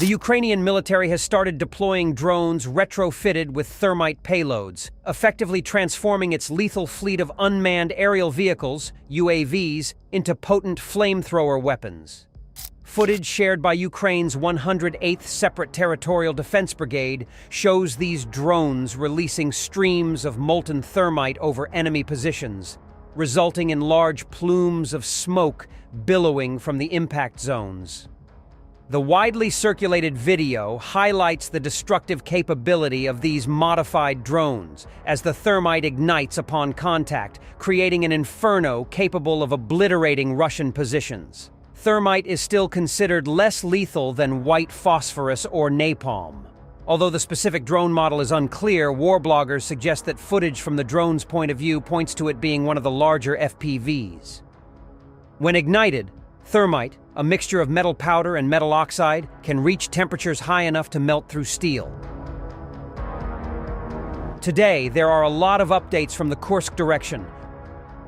The Ukrainian military has started deploying drones retrofitted with thermite payloads, effectively transforming its lethal fleet of unmanned aerial vehicles, UAVs, into potent flamethrower weapons. Footage shared by Ukraine's 108th Separate Territorial Defense Brigade shows these drones releasing streams of molten thermite over enemy positions, resulting in large plumes of smoke billowing from the impact zones. The widely circulated video highlights the destructive capability of these modified drones as the thermite ignites upon contact, creating an inferno capable of obliterating Russian positions. Thermite is still considered less lethal than white phosphorus or napalm. Although the specific drone model is unclear, war bloggers suggest that footage from the drone's point of view points to it being one of the larger FPVs. When ignited, thermite, a mixture of metal powder and metal oxide, can reach temperatures high enough to melt through steel. Today, there are a lot of updates from the Kursk direction.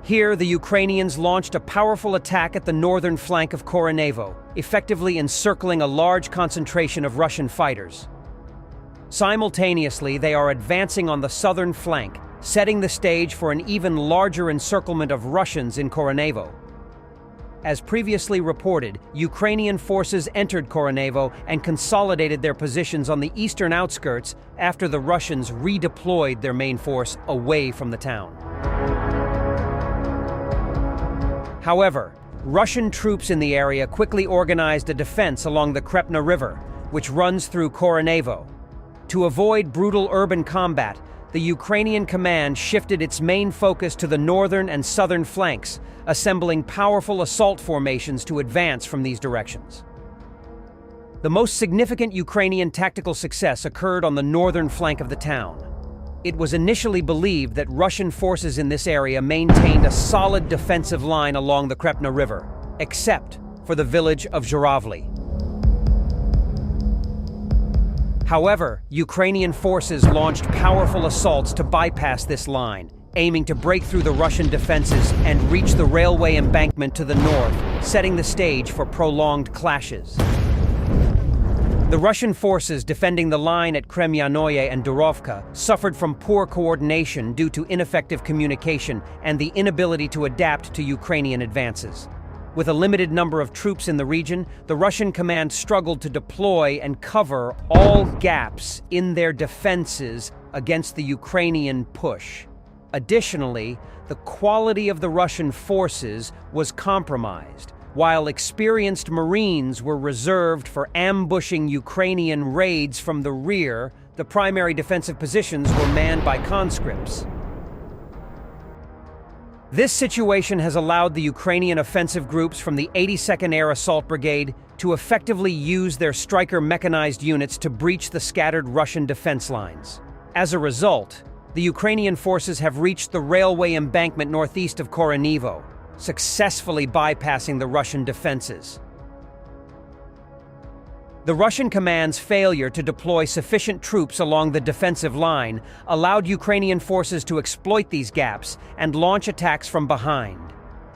Here, the Ukrainians launched a powerful attack at the northern flank of Korenevo, effectively encircling a large concentration of Russian fighters. Simultaneously, they are advancing on the southern flank, setting the stage for an even larger encirclement of Russians in Korenevo. As previously reported, Ukrainian forces entered Korenevo and consolidated their positions on the eastern outskirts after the Russians redeployed their main force away from the town. However, Russian troops in the area quickly organized a defense along the Krepna River, which runs through Korenevo. To avoid brutal urban combat, the Ukrainian command shifted its main focus to the northern and southern flanks, assembling powerful assault formations to advance from these directions. The most significant Ukrainian tactical success occurred on the northern flank of the town. It was initially believed that Russian forces in this area maintained a solid defensive line along the Krepna River, except for the village of Zhuravli. However, Ukrainian forces launched powerful assaults to bypass this line, aiming to break through the Russian defenses and reach the railway embankment to the north, setting the stage for prolonged clashes. The Russian forces defending the line at Kremyanoye and Durovka suffered from poor coordination due to ineffective communication and the inability to adapt to Ukrainian advances. With a limited number of troops in the region, the Russian command struggled to deploy and cover all gaps in their defenses against the Ukrainian push. Additionally, the quality of the Russian forces was compromised, while experienced Marines were reserved for ambushing Ukrainian raids from the rear. The primary defensive positions were manned by conscripts. This situation has allowed the Ukrainian offensive groups from the 82nd Air Assault Brigade to effectively use their Stryker mechanized units to breach the scattered Russian defense lines. As a result, the Ukrainian forces have reached the railway embankment northeast of Korenevo, successfully bypassing the Russian defenses. The Russian command's failure to deploy sufficient troops along the defensive line allowed Ukrainian forces to exploit these gaps and launch attacks from behind.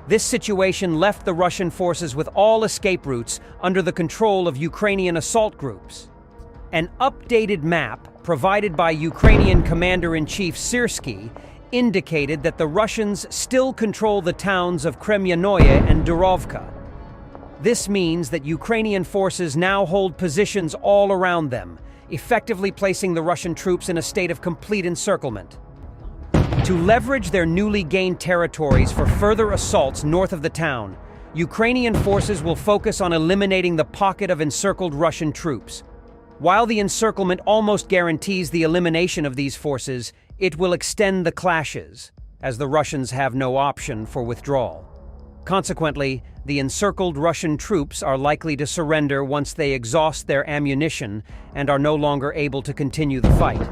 This situation left the Russian forces with all escape routes under the control of Ukrainian assault groups. An updated map provided by Ukrainian Commander-in-Chief Syrskyi indicated that the Russians still control the towns of Kremyanoye and Durovka. This means that Ukrainian forces now hold positions all around them, effectively placing the Russian troops in a state of complete encirclement. To leverage their newly gained territories for further assaults north of the town, Ukrainian forces will focus on eliminating the pocket of encircled Russian troops. While the encirclement almost guarantees the elimination of these forces, it will extend the clashes, as the Russians have no option for withdrawal. Consequently, the encircled Russian troops are likely to surrender once they exhaust their ammunition and are no longer able to continue the fight.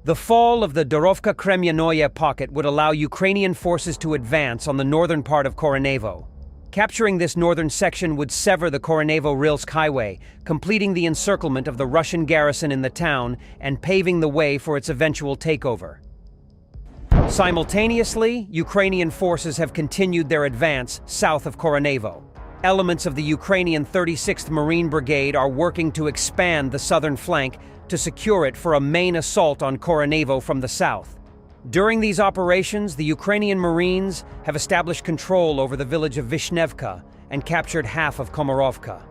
The fall of the Durovka-Kremyanoye pocket would allow Ukrainian forces to advance on the northern part of Korenevo. Capturing this northern section would sever the Korenevo-Rilsk highway, completing the encirclement of the Russian garrison in the town and paving the way for its eventual takeover. Simultaneously, Ukrainian forces have continued their advance south of Korenevo. Elements of the Ukrainian 36th Marine Brigade are working to expand the southern flank to secure it for a main assault on Koronevo from the south. During these operations, the Ukrainian Marines have established control over the village of Vishnevka and captured half of Komarovka.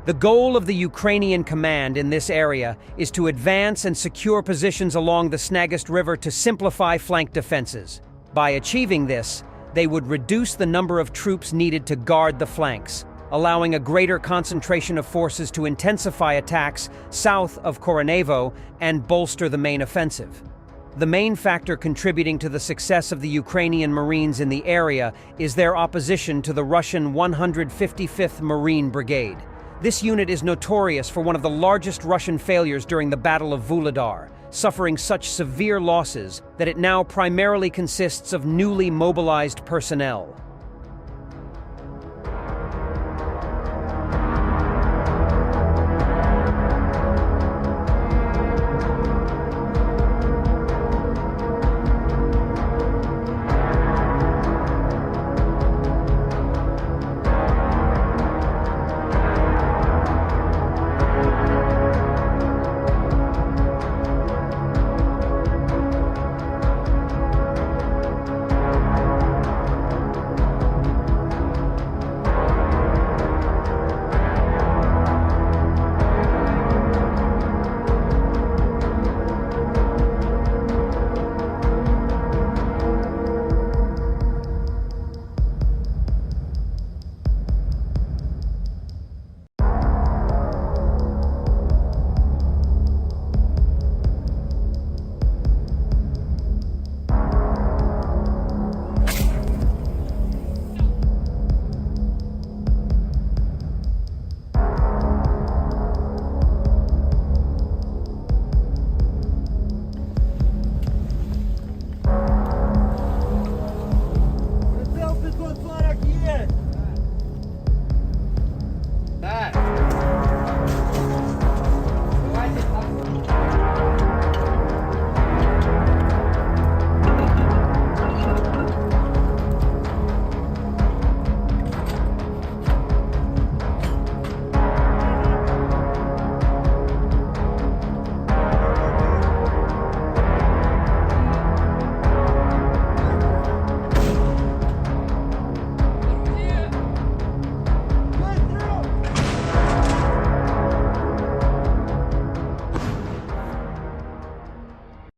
The goal of the Ukrainian command in this area is to advance and secure positions along the Snagist River to simplify flank defenses. By achieving this, they would reduce the number of troops needed to guard the flanks, allowing a greater concentration of forces to intensify attacks south of Koronevo and bolster the main offensive. The main factor contributing to the success of the Ukrainian Marines in the area is their opposition to the Russian 155th Marine Brigade. This unit is notorious for one of the largest Russian failures during the Battle of Vuhledar, suffering such severe losses that it now primarily consists of newly mobilized personnel.